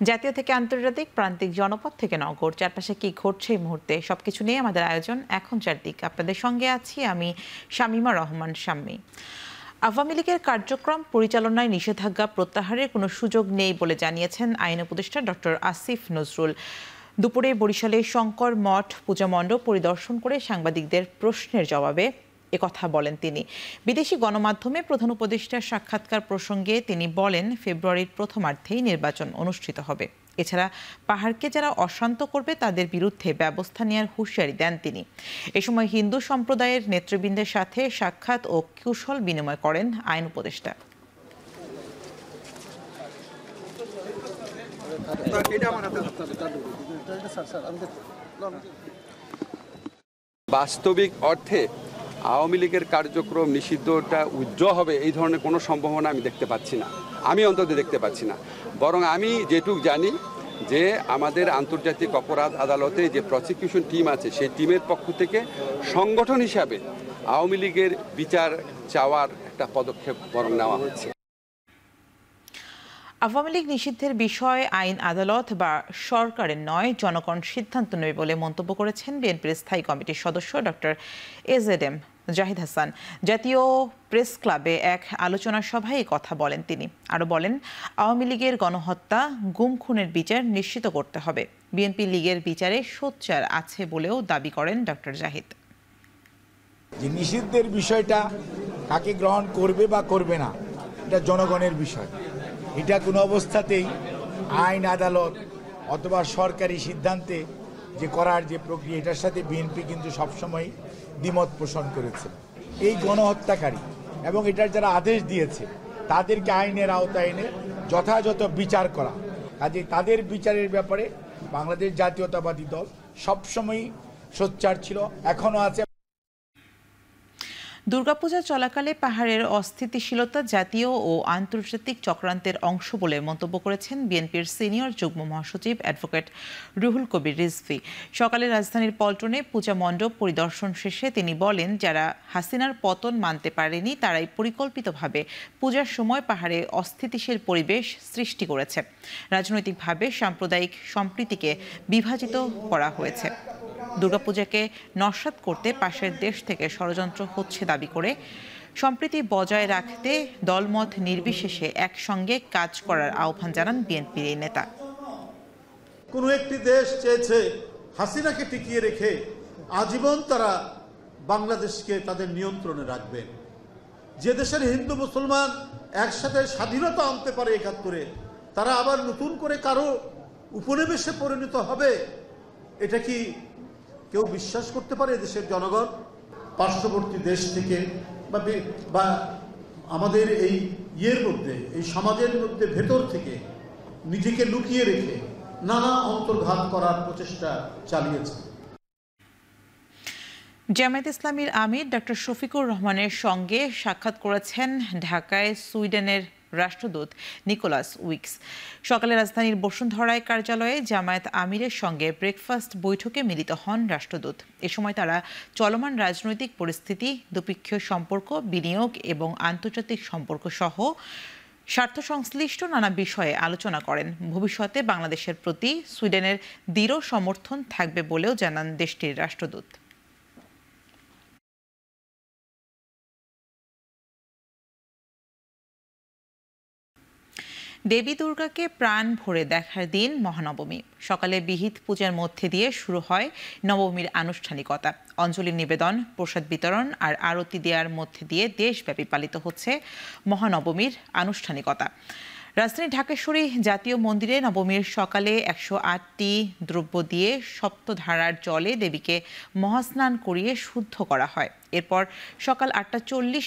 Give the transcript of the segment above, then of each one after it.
জাতীয় থেকে আন্তর্জাতিক, প্রান্তিক, জনপদ থেকে নগর, চারপাশে কি ঘটছে এই মুহূর্তে সবকিছু নিয়ে আমাদের আয়োজন এখন চারদিক। আপনাদের সঙ্গে আছি আমি শামীমা রহমান শাম্মী। আওয়ামী লীগের কার্যক্রম পরিচালনায় নিষেধাজ্ঞা প্রত্যাহারের কোনো সুযোগ নেই বলে জানিয়েছেন আইন উপদেষ্টা ডক্টর আসিফ নজরুল। দুপুরে বরিশালে শঙ্কর মঠ পূজা মণ্ডপ পরিদর্শন করে সাংবাদিকদের প্রশ্নের জবাবে একথা বলেন তিনি। বিদেশি গণমাধ্যমে প্রধান উপদেষ্টার সাক্ষাৎকার প্রসঙ্গে তিনি বলেন, ফেব্রুয়ারির প্রথমার্ধেই নির্বাচন অনুষ্ঠিত হবে। এছাড়া পাহাড়কে যারা অশান্ত করবে তাদের বিরুদ্ধে ব্যবস্থা নেওয়ার হুঁশিয়ারি দেন তিনি। এ সময় হিন্দু সম্প্রদায়ের নেতৃবৃন্দের সাথে সাক্ষাৎ ও কুশল বিনিময় করেন আইন উপদেষ্টা। বাস্তবিক অর্থে আওয়ামী লীগের কার্যক্রম নিষিদ্ধটা উজ্জ্বল হবে এই ধরনের কোনো সম্ভাবনা আমি দেখতে পাচ্ছি না, আমি অন্তত দেখতে পাচ্ছি না। বরং আমি যেটুক জানি যে আমাদের আন্তর্জাতিক অপরাধ আদালতে যে প্রসিকিউশন টিম আছে সেই টিমের পক্ষ থেকে সংগঠন হিসাবে আওয়ামী লীগের বিচার চাওয়ার একটা পদক্ষেপ বরং নেওয়া হচ্ছে। আওয়ামী লীগ নিষিদ্ধের বিষয়ে আইন আদালত বা সরকারের নয়, জনগণ সিদ্ধান্ত নেবে বলে মন্তব্য করেছেন বিএনপির স্থায়ী কমিটির সদস্য ডক্টর এজেডএম জাহিদ হাসান। জাতীয় প্রেস ক্লাবে এক আলোচনা সভায় এই কথা বলেন তিনি। আরও বলেন, আওয়ামী লীগের গণহত্যা, গুম খুনের বিচার নিশ্চিত করতে হবে। বিএনপি লীগের বিচারে সোচ্চার আছে বলেও দাবি করেন ডক্টর জাহিদ। যে নিষিদ্ধের বিষয়টা কাকে গ্রহণ করবে বা করবে না, এটা জনগণের বিষয়। এটা কোনো অবস্থাতেই আইন আদালত অথবা সরকারি সিদ্ধান্তে যে করার যে প্রক্রিয়া, এটার সাথে বিএনপি কিন্তু সবসময় দ্বিমত পোষণ করেছে। এই গণহত্যাকারী এবং এটার যারা আদেশ দিয়েছে তাদেরকে আইনের আওতায় এনে যথাযথ বিচার করা। কাজে তাদের বিচারের ব্যাপারে বাংলাদেশ জাতীয়তাবাদী দল সবসময়ই সোচ্চার ছিল, এখনও আছে। দুর্গাপূজা চলাকালে পাহাড়ের অস্থিতিশীলতা জাতীয় ও আন্তর্জাতিক চক্রান্তের অংশ বলে মন্তব্য করেছেন বিএনপির সিনিয়র যুগ্ম মহাসচিব অ্যাডভোকেট রুহুল কবির রিজভী। সকালে রাজধানীর পল্টনে পূজা মণ্ডপ পরিদর্শন শেষে তিনি বলেন, যারা হাসিনার পতন মানতে পারেনি তারাই পরিকল্পিতভাবে পূজার সময় পাহাড়ে অস্থিতিশীল পরিবেশ সৃষ্টি করেছে। রাজনৈতিকভাবে সাম্প্রদায়িক সম্প্রীতিকে বিভাজিত করা হয়েছে। দুর্গাপূজাকে নস্যাৎ করতে পাশের দেশ থেকে ষড়যন্ত্র হচ্ছে দাবি করে সম্প্রীতি বজায় রাখতে দলমত নির্বিশেষে একসঙ্গে কাজ করার আহ্বান জানান বিএনপির এই নেতা। কোনো একটি দেশ চেয়েছে হাসিনাকে টিকিয়ে রেখে আজীবন তারা বাংলাদেশকে তাদের নিয়ন্ত্রণে রাখবেন। যে দেশের হিন্দু মুসলমান একসাথে স্বাধীনতা আনতে পারে ৭১-এ, তারা আবার নতুন করে কারো উপনিবেশে পরিণত হবে, এটা কি কেউ বিশ্বাস করতে পারে? দেশের জনগণ পার্শ্ববর্তী দেশ থেকে বা আমাদের এই মধ্যে, এই সমাজের মধ্যে ভেতর থেকে নিজেকে লুকিয়ে রেখে নানা অন্তর্ঘাত করার প্রচেষ্টা চালিয়েছে। জামায়াত ইসলামীর আমির ডক্টর শফিকুর রহমানের সঙ্গে সাক্ষাৎ করেছেন ঢাকায় সুইডেনের রাষ্ট্রদূত নিকোলাস উইকস। সকালে রাজধানীর বসুন্ধরায় কার্যালয়ে জামায়াত আমিরের সঙ্গে ব্রেকফাস্ট বৈঠকে মিলিত হন রাষ্ট্রদূত। এ সময় তারা চলমান রাজনৈতিক পরিস্থিতি, দ্বিপক্ষীয় সম্পর্ক, বিনিয়োগ এবং আন্তর্জাতিক সম্পর্ক সহ স্বার্থ সংশ্লিষ্ট নানা বিষয়ে আলোচনা করেন। ভবিষ্যতে বাংলাদেশের প্রতি সুইডেনের দৃঢ় সমর্থন থাকবে বলেও জানান দেশটির রাষ্ট্রদূত। দেবী দুর্গাকে প্রাণ ভরে দেখার দিন মহানবমী। সকালে বিহিত পূজার মধ্যে দিয়ে শুরু হয় নবমীর আনুষ্ঠানিকতা। অঞ্জলি নিবেদন, প্রসাদ বিতরণ আর আরতি দেওয়ার মধ্যে দিয়ে দেশব্যাপী পালিত হচ্ছে মহানবমীর আনুষ্ঠানিকতা। রাজধানী ঢাকেশ্বরী জাতীয় মন্দিরে নবমীর সকালে ১০৮টি দ্রব্য দিয়ে সপ্তধারার জলে দেবীকে মহাস্নান করিয়ে শুদ্ধ করা হয়। এরপর সকাল ৮টা ৪০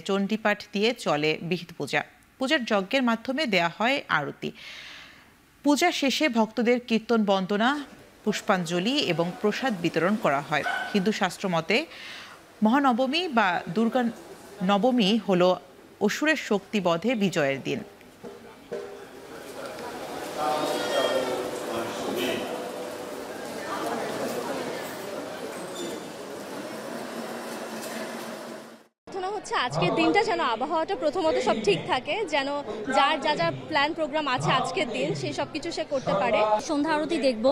চণ্ডীপাঠ দিয়ে চলে বিহিত পূজা। পূজার যজ্ঞের মাধ্যমে দেয়া হয় আরতি। পূজা শেষে ভক্তদের কীর্তন বন্দনা, পুষ্পাঞ্জলি এবং প্রসাদ বিতরণ করা হয়। হিন্দু শাস্ত্র মতে মহানবমী বা দুর্গা নবমী হল অসুরের শক্তিবধে বিজয়ের দিন। হচ্ছে আজকের দিনটা যেন আবহাওয়াটা প্রথমত সব ঠিক থাকে, যেন যার যা প্ল্যান প্রোগ্রাম আছে আজকের দিন সেই সব কিছু সে করতে পারে। সন্ধ্যা আরতি দেখবো,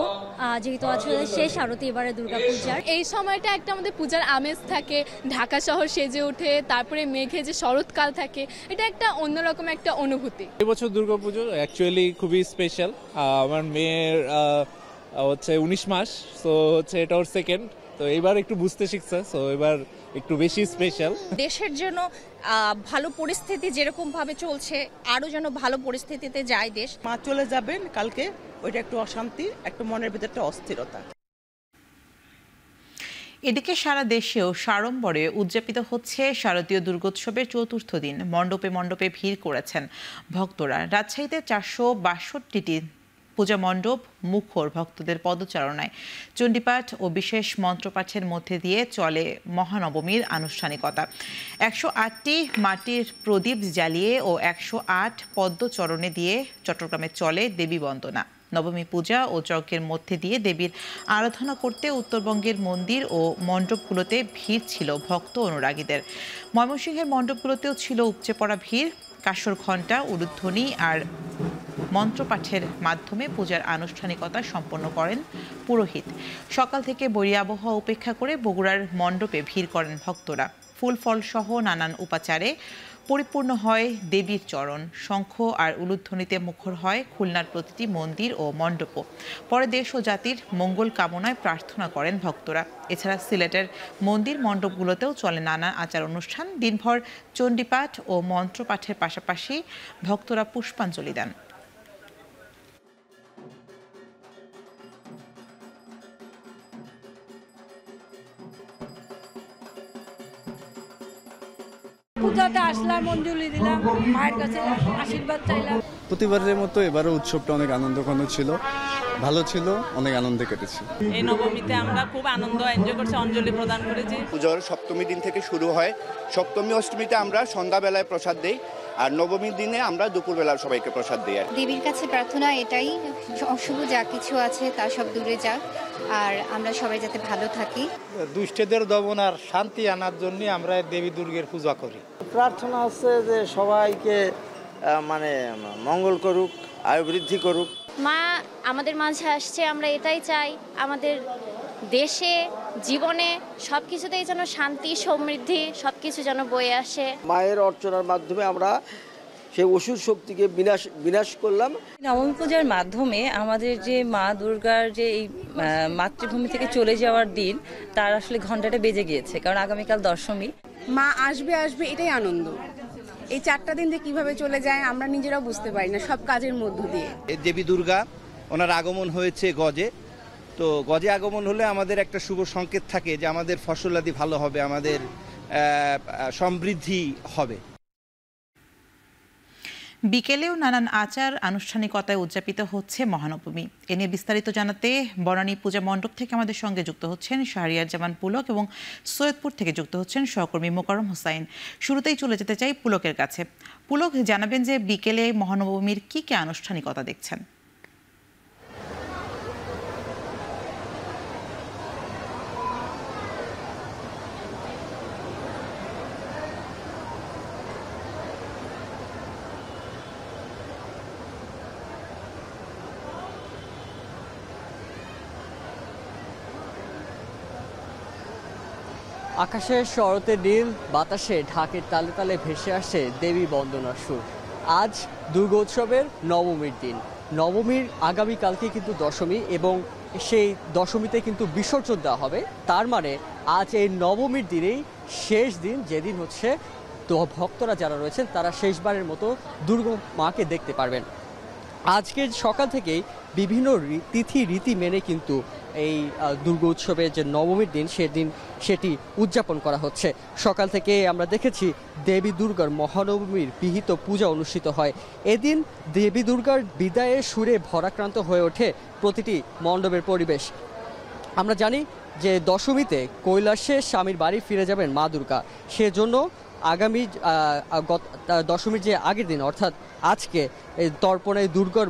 যেহেতু আসলে শেষ আরতি এবারে দুর্গাপূজার। এই সময়টা একটা আমাদের পূজার আমেজ থাকে, ঢাকা শহর সেজে ওঠে, তারপরে মেঘে যে শরৎকাল থাকে, এটা একটা অন্যরকম একটা অনুভূতি। এবছর দুর্গাপুজো অ্যাকচুয়ালি খুবই স্পেশাল। আমার মেয়ের হচ্ছে 19 মাস, তো হচ্ছে এটা ওর সেকেন্ড, তো এবার একটু বুঝতে শিখছে, তো এবার একটু বেশি স্পেশাল। দেশের জন্য ভালো পরিস্থিতি যেরকম ভাবে চলছে আরো যেন ভালো পরিস্থিতিতে যায় দেশ। মা চলে যাবেন কালকে, ওইটা একটু অশান্তি, একটু মনের ভিতরে একটা অস্থিরতা। এদিকে সারা দেশেও সাড়ম্বরে উদযাপিত হচ্ছে শারদীয় দুর্গোৎসবের চতুর্থ দিন। মণ্ডপে মণ্ডপে ভিড় করেছেন ভক্তরা। রাজশাহীতে 462টি পূজা মণ্ডপ মুখর ভক্তদের পদচারণায়। চণ্ডীপাঠ ও বিশেষ মন্ত্রপাঠের মধ্যে দিয়ে চলে মহানবমীর আনুষ্ঠানিকতা। 108টি মাটির প্রদীপ জ্বালিয়ে ও 108 পদ্মচরণে দিয়ে চট্টগ্রামে চলে দেবী বন্দনা। নবমী পূজা ও যজ্ঞের মধ্যে দিয়ে দেবীর আরাধনা করতে উত্তরবঙ্গের মন্দির ও মণ্ডপগুলোতে ভিড় ছিল ভক্ত অনুরাগীদের। ময়মনসিংহের মণ্ডপগুলোতেও ছিল উপচে পড়া ভিড়। কাসর ঘণ্টা, উলুধ্বনি আর মন্ত্রপাঠের মাধ্যমে পূজার আনুষ্ঠানিকতা সম্পন্ন করেন পুরোহিত। সকাল থেকে বৈরী আবহাওয়া উপেক্ষা করে বগুড়ার মণ্ডপে ভিড় করেন ভক্তরা। ফুল ফল সহ নানান উপাচারে পরিপূর্ণ হয় দেবীর চরণ। শঙ্খ আর উলুধ্বনিতে মুখর হয় খুলনার প্রতিটি মন্দির ও মণ্ডপও। পরে দেশ ও জাতির মঙ্গল কামনায় প্রার্থনা করেন ভক্তরা। এছাড়া সিলেটের মন্দির মণ্ডপগুলোতেও চলে নানা আচার অনুষ্ঠান। দিনভর চণ্ডীপাঠ ও মন্ত্রপাঠের পাশাপাশি ভক্তরা পুষ্পাঞ্জলি দেন। পূজাতে আসলাম, অঞ্জলি দিলাম, মায়ের কাছে আশীর্বাদ চাইলাম। প্রতিবারের মতো এবারও উৎসবটা অনেক আনন্দঘন ছিল, ভালো ছিল, অনেক আনন্দে কেটেছে। এই নবমীতে আমরা খুব আনন্দ এনজয় করছি, অঞ্জলি প্রদান করেছি। পুজোর সপ্তমী দিন থেকে শুরু হয়। সপ্তমী অষ্টমীতে আমরা সন্ধ্যাবেলায় প্রসাদ দেই, আর নবমীর দিনে আমরা দুপুরবেলা সবাইকে প্রসাদ দিই। দেবীর কাছে প্রার্থনা এটাই, অশুভ যা কিছু আছে তা সব দূরে যাক, আর আমরা সবাই যাতে ভালো থাকি। দুষ্টদের দমন আর শান্তি আনার জন্য আমরা দেবী দুর্গের পূজা করি। প্রার্থনা হচ্ছে যে সবাইকে মানে মঙ্গল করুক, আয়ু বৃদ্ধি করুক। মা আমাদের মাঝে আসছে, আমরা এটাই চাই আমাদের দেশে জীবনে সবকিছুতেই যেন শান্তি সমৃদ্ধি সবকিছু যেন বয়ে আসে। মায়ের অর্চনার মাধ্যমে আমরা সেই অসুর শক্তিকে বিনাশ করলাম। নবমী পূজার মাধ্যমে আমাদের যে মা দুর্গার যে এই মাতৃভূমি থেকে চলে যাওয়ার দিন, তার আসলে ঘন্টাটা বেজে গিয়েছে, কারণ আগামীকাল দশমী। মা আসবে এই আনন্দ। এই 4টা দিন যে কিভাবে চলে যায় আমরা নিজেরাও বুঝতে পারি না, সব কাজের মধ্য দিয়ে। দেবী দুর্গা ওনার আগমন হয়েছে গজে, তো গজে আগমন হলে আমাদের একটা শুভ সংকেত থাকে যে আমাদের ফসলাদি ভালো হবে, আমাদের সমৃদ্ধি হবে। বিকেলেও নানান আচার আনুষ্ঠানিকতায় উদযাপিত হচ্ছে মহানবমী। এ নিয়ে বিস্তারিত জানাতে বনানী পূজা মণ্ডপ থেকে আমাদের সঙ্গে যুক্ত হচ্ছেন শাহরিয়ার জামান পুলক এবং সৈয়দপুর থেকে যুক্ত হচ্ছেন সহকর্মী মোকাররম হোসাইন। শুরুতেই চলে যেতে চাই পুলকের কাছে। পুলক, জানাবেন যে বিকেলে মহানবমীর কি কি আনুষ্ঠানিকতা দেখছেন? আকাশে শরতের নীল, বাতাসে ঢাকের তালে তালে ভেসে আসে দেবী বন্দনার সুর। আজ দুর্গোৎসবের নবমীর দিন। নবমীর আগামীকালকে কিন্তু দশমী, এবং সেই দশমীতে কিন্তু বিসর্জন দেওয়া হবে। তার মানে আজ এই নবমীর দিনেই শেষ দিন, যেদিন হচ্ছে তো ভক্তরা যারা রয়েছেন তারা শেষবারের মতো দুর্গা মাকে দেখতে পারবেন। আজকের সকাল থেকেই বিভিন্ন তিথি রীতি মেনে কিন্তু এই দুর্গোৎসবের যে নবমীর দিন সেটি উদযাপন করা হচ্ছে। সকাল থেকে আমরা দেখেছি দেবী দুর্গার মহানবমীর বিহিত পূজা অনুষ্ঠিত হয়। এদিন দেবী দুর্গার বিদায়ের সুরে ভরাক্রান্ত হয়ে ওঠে প্রতিটি মণ্ডপের পরিবেশ। আমরা জানি যে দশমীতে কৈলাসে স্বামীর বাড়ি ফিরে যাবেন মা দুর্গা, সেজন্য আগামী দশমীর যে আগের দিন অর্থাৎ আজকে এই তর্পণে দুর্গার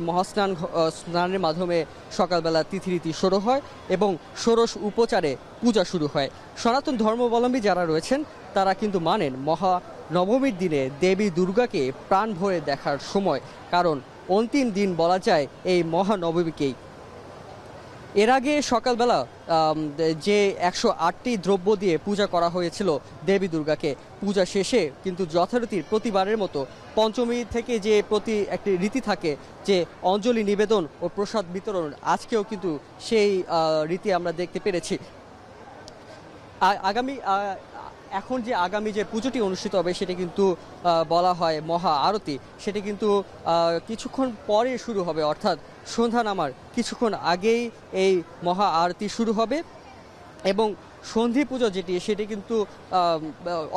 স্নানের মাধ্যমে সকালবেলা তিথিরীতি শুরু হয় এবং ষোড়শ উপচারে পূজা শুরু হয়। সনাতন ধর্মাবলম্বী যারা রয়েছেন তারা কিন্তু মানেন নবমীর দিনে দেবী দুর্গাকে প্রাণ ভরে দেখার সময়, কারণ অন্তিম দিন বলা যায় এই মহানবমীকেই। এর আগে সকালবেলা যে 108টি দ্রব্য দিয়ে পূজা করা হয়েছিল দেবী দুর্গাকে, পূজা শেষে কিন্তু যথারীতির প্রতিবারের মতো পঞ্চমী থেকে যে একটি রীতি থাকে যে অঞ্জলি নিবেদন ও প্রসাদ বিতরণ, আজকেও কিন্তু সেই রীতি আমরা দেখতে পেরেছি। এখন যে আগামী যে পুজোটি অনুষ্ঠিত হবে সেটা কিন্তু বলা হয় মহা আরতি, সেটি কিন্তু কিছুক্ষণ পরে শুরু হবে, অর্থাৎ সন্ধ্যা নামার কিছুক্ষণ আগেই এই মহা আরতি শুরু হবে। এবং সন্ধি পুজো যেটি সেটি কিন্তু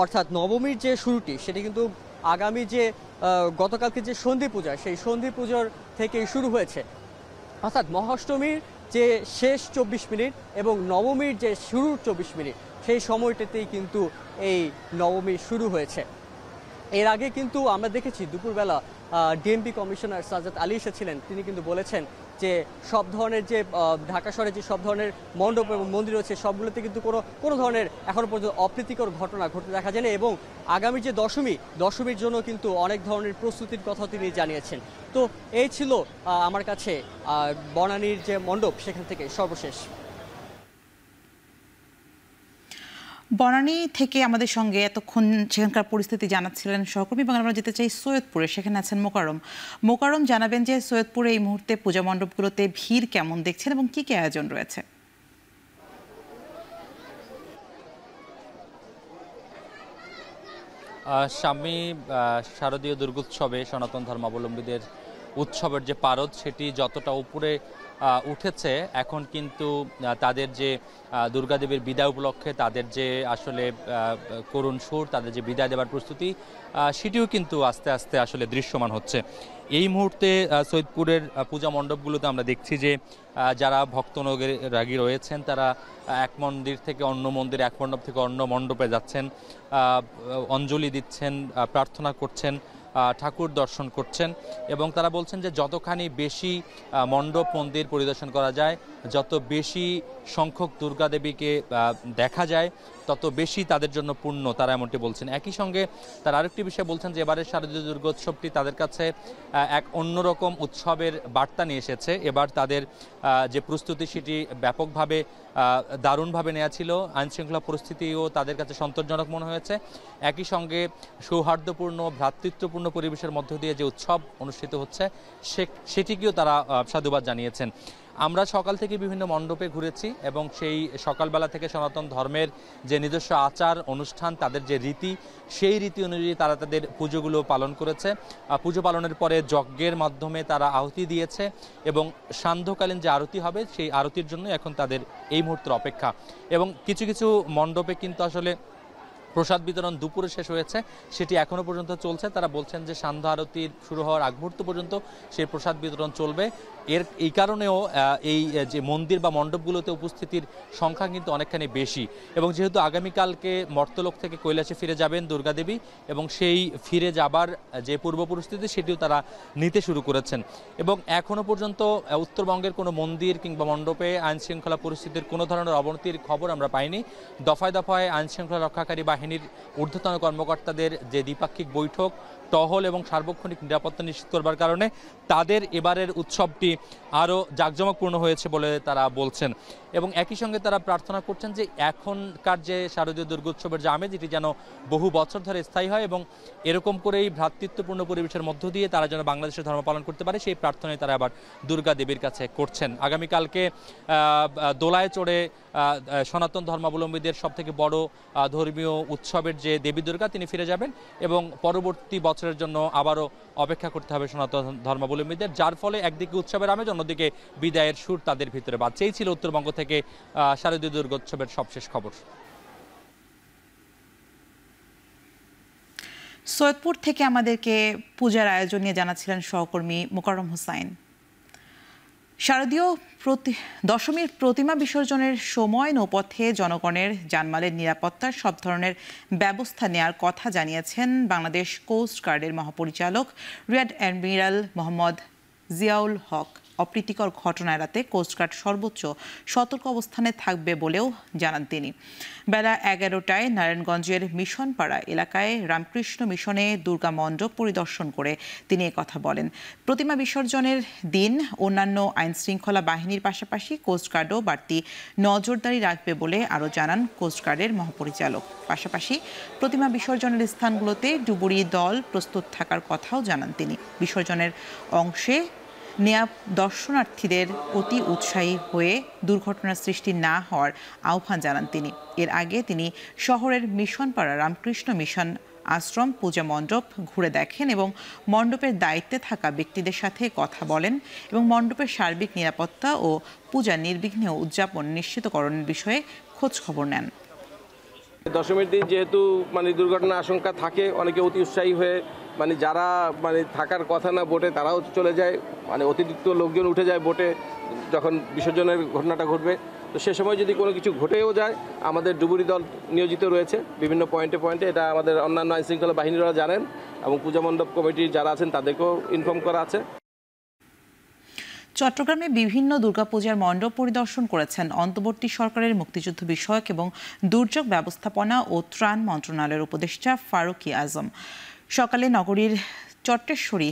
অর্থাৎ নবমীর যে শুরুটি সেটি কিন্তু আগামী যে গতকালকে যে সন্ধি পূজা, সেই সন্ধি পুজোর থেকেই শুরু হয়েছে। অর্থাৎ মহাষ্টমীর যে শেষ 24 মিনিট এবং নবমীর যে শুরুর 24 মিনিট, সেই সময়টাতেই কিন্তু এই নবমী শুরু হয়েছে। এর আগে কিন্তু আমরা দেখেছি দুপুরবেলা ডিএমপি কমিশনার সাজ্জাদ আলী এসেছিলেন, তিনি কিন্তু বলেছেন যে সব ধরনের যে ঢাকা শহরে যে সব ধরনের মণ্ডপ এবং মন্দির রয়েছে সবগুলোতে কিন্তু কোনো ধরনের এখনও পর্যন্ত অপ্রীতিকর ঘটনা ঘটতে দেখা যায়নি। এবং আগামী যে দশমীর জন্য কিন্তু অনেক ধরনের প্রস্তুতির কথা তিনি জানিয়েছেন। তো এই ছিল আমার কাছে বনানীর যে মণ্ডপ সেখান থেকে সর্বশেষ। বনানী থেকে আমাদের সঙ্গে এতক্ষণ সেখানকার পরিস্থিতি জানাচ্ছিলেন সহকর্মী। এবং আমরা যেতে চাই সৈয়দপুরে, সেখানে আছেন মোকাররম। জানাবেন যে সৈয়দপুরে এই মুহূর্তে পূজা মণ্ডপগুলোতে ভিড় কেমন দেখছেন এবং কি কি আয়োজন রয়েছে? শারদীয় দুর্গোৎসবে সনাতন ধর্মাবলম্বীদের উৎসবের যে পারদ সেটি যতটা উপরে উঠেছে, এখন কিন্তু তাদের যে দুর্গাদেবীর বিদায় উপলক্ষে তাদের যে আসলে করুণ সুর, তাদের যে বিদায় দেওয়ার প্রস্তুতি, সেটিও কিন্তু আস্তে আস্তে আসলে দৃশ্যমান হচ্ছে। এই মুহূর্তে সৈয়দপুরের পূজা মণ্ডপগুলোতে আমরা দেখছি যে যারা ভক্তনুরাগী রয়েছেন তারা এক মন্দির থেকে অন্য মন্দির, এক মণ্ডপ থেকে অন্য মণ্ডপে যাচ্ছেন, অঞ্জলি দিচ্ছেন, প্রার্থনা করছেন, ঠাকুর দর্শন করছেন। এবং তারা বলছেন যে যতখানি বেশি মণ্ডপ মন্দির পরিদর্শন করা যায়, যত বেশি সংখ্যক দুর্গা দেবীকে দেখা যায়, তত বেশি তাদের জন্য পুণ্য, তারা এমনটি বলছেন। একই সঙ্গে তারা আরেকটি বিষয় বলছেন যে এবারের শারদীয় দুর্গোৎসবটি তাদের কাছে এক অন্যরকম উৎসবের বার্তা নিয়ে এসেছে। এবার তাদের যে প্রস্তুতি সেটি ব্যাপকভাবে দারুণভাবে নেওয়া ছিল, আইনশৃঙ্খলা পরিস্থিতিও তাদের কাছে সন্তোষজনক মনে হয়েছে। একই সঙ্গে সৌহার্দ্যপূর্ণ ভ্রাতৃত্বপূর্ণ পরিবেশের মধ্য দিয়ে যে উৎসব অনুষ্ঠিত হচ্ছে সেটিকেও তারা সাধুবাদ জানিয়েছেন। আমরা সকাল থেকে বিভিন্ন মণ্ডপে ঘুরেছি এবং সেই সকালবেলা থেকে সনাতন ধর্মের যে নিজস্ব আচার অনুষ্ঠান, তাদের যে রীতি, সেই রীতি অনুযায়ী তারা তাদের পুজোগুলো পালন করেছে। পুজো পালনের পরে যজ্ঞের মাধ্যমে তারা আহুতি দিয়েছে এবং সান্ধ্যকালীন যে আরতি হবে সেই আরতির জন্য এখন তাদের এই মুহূর্তের অপেক্ষা। এবং কিছু কিছু মণ্ডপে কিন্তু আসলে প্রসাদ বিতরণ দুপুরে শেষ হয়েছে, সেটি এখনও পর্যন্ত চলছে। তারা বলছেন যে সান্ধ্যা আরতি শুরু হওয়ার আগ মুহূর্ত পর্যন্ত সেই প্রসাদ বিতরণ চলবে। এই কারণেও এই যে মন্দির বা মণ্ডপগুলোতে উপস্থিতির সংখ্যা কিন্তু অনেকখানি বেশি। এবং যেহেতু আগামীকালকে মর্তলোক থেকে কৈলাসে ফিরে যাবেন দুর্গাদেবী, এবং সেই ফিরে যাবার যে পূর্ব পরিস্থিতি সেটিও তারা নিতে শুরু করেছেন। এবং এখনও পর্যন্ত উত্তরবঙ্গের কোনো মন্দির কিংবা মণ্ডপে আইনশৃঙ্খলা পরিস্থিতির কোনো ধরনের অবনতির খবর আমরা পাইনি। দফায় দফায় আইনশৃঙ্খলা রক্ষাকারী বাহিনীর ঊর্ধ্বতন কর্মকর্তাদের যে দ্বিপাক্ষিক বৈঠক, টহল এবং সার্বক্ষণিক নিরাপত্তা নিশ্চিত করবার কারণে তাদের এবারের উৎসবটি আরও জাঁকজমকপূর্ণ হয়েছে বলে তারা বলছেন। এবং একই সঙ্গে তারা প্রার্থনা করছেন যে এখনকার যে শারদীয় দুর্গোৎসবের যে আমেজ, এটি যেন বহু বছর ধরে স্থায়ী হয় এবং এরকম করেই ভ্রাতৃত্বপূর্ণ পরিবেশের মধ্য দিয়ে তারা যেন বাংলাদেশের ধর্ম পালন করতে পারে, সেই প্রার্থনায় তারা আবার দুর্গা দেবীর কাছে করছেন। আগামীকালকে দোলায় চড়ে সনাতন ধর্মাবলম্বীদের সবথেকে বড় ধর্মীয় উৎসবের যে দেবী দুর্গা, তিনি ফিরে যাবেন এবং পরবর্তী বছরের জন্য আবারও অপেক্ষা করতে হবে সনাতন ধর্মাবলম্বীদের, যার ফলে একদিকে উৎসবের আমেজ, অন্যদিকে বিদায়ের সুর তাদের ভিতরে বাজছে। এই ছিল উত্তরবঙ্গ থেকে শারদীয় দুর্গোৎসবের সবশেষ খবর। সৈয়দপুর থেকে আমাদেরকে পূজার আয়োজন নিয়ে জানাচ্ছিলেন সহকর্মী মোকাররম হোসাইন। শারদীয় দশমীর প্রতিমা বিসর্জনের সময় নৌপথে জনগণের জানমালের নিরাপত্তার সব ধরনের ব্যবস্থা নেয়ার কথা জানিয়েছেন বাংলাদেশ কোস্ট গার্ডের মহাপরিচালক রিয়ার অ্যাডমিরাল মোহাম্মদ জিয়াউল হক। অপ্রীতিকর ঘটনা এড়াতে কোস্টগার্ড সর্বোচ্চ সতর্ক অবস্থানে থাকবে বলেও জানান তিনি। বেলা 11টায় নারায়ণগঞ্জের মিশনপাড়া এলাকায় রামকৃষ্ণ মিশনে দুর্গা মণ্ডপ পরিদর্শন করে তিনি কথা বলেন। প্রতিমা বিসর্জনের দিন অন্যান্য আইনশৃঙ্খলা বাহিনীর পাশাপাশি কোস্টগার্ডও বাড়তি নজরদারি রাখবে বলে আরও জানান কোস্টগার্ডের মহাপরিচালক। পাশাপাশি প্রতিমা বিসর্জনের স্থানগুলোতে ডুবুরি দল প্রস্তুত থাকার কথাও জানান তিনি। বিসর্জনের অংশে নেয়া দর্শনার্থীদের অতি উৎসাহী হয়ে দুর্ঘটনার সৃষ্টি না হওয়ার আহ্বান জানান তিনি। এর আগে তিনি শহরের মিশনপাড়া রামকৃষ্ণ মিশন আশ্রম পূজা মণ্ডপ ঘুরে দেখেন এবং মণ্ডপের দায়িত্বে থাকা ব্যক্তিদের সাথে কথা বলেন এবং মণ্ডপের সার্বিক নিরাপত্তা ও পূজা নির্বিঘ্নে উদযাপন নিশ্চিতকরণের বিষয়ে খোঁজ খবর নেন। দশমীর দিন যেহেতু দুর্ঘটনার আশঙ্কা থাকে, অনেকে অতি উৎসাহী হয়ে যারা থাকার কথা না বোটে তারাও চলে যায়, অতিরিক্ত লোকজন উঠে যায় বোটে যখন বিসর্জনের ঘটনাটা ঘটবে। তো সে সময় যদি কোনো কিছু ঘটেও যায়, আমাদের ডুবুরি দল নিয়োজিত রয়েছে বিভিন্ন পয়েন্টে। এটা আমাদের অন্যান্য আইনশৃঙ্খলা বাহিনীরা জানেন এবং পূজা মণ্ডপ কমিটির যারা আছেন তাদেরকেও ইনফর্ম করা আছে। চট্টগ্রামে বিভিন্ন দুর্গাপূজার মণ্ডপ পরিদর্শন করেছেন অন্তর্বর্তী সরকারের মুক্তিযুদ্ধ বিষয়ক এবং দুর্যোগ ব্যবস্থাপনা ও ত্রাণ মন্ত্রণালয়ের উপদেষ্টা ফারুকী আজম। সকালে নগরীর চট্টেশ্বরী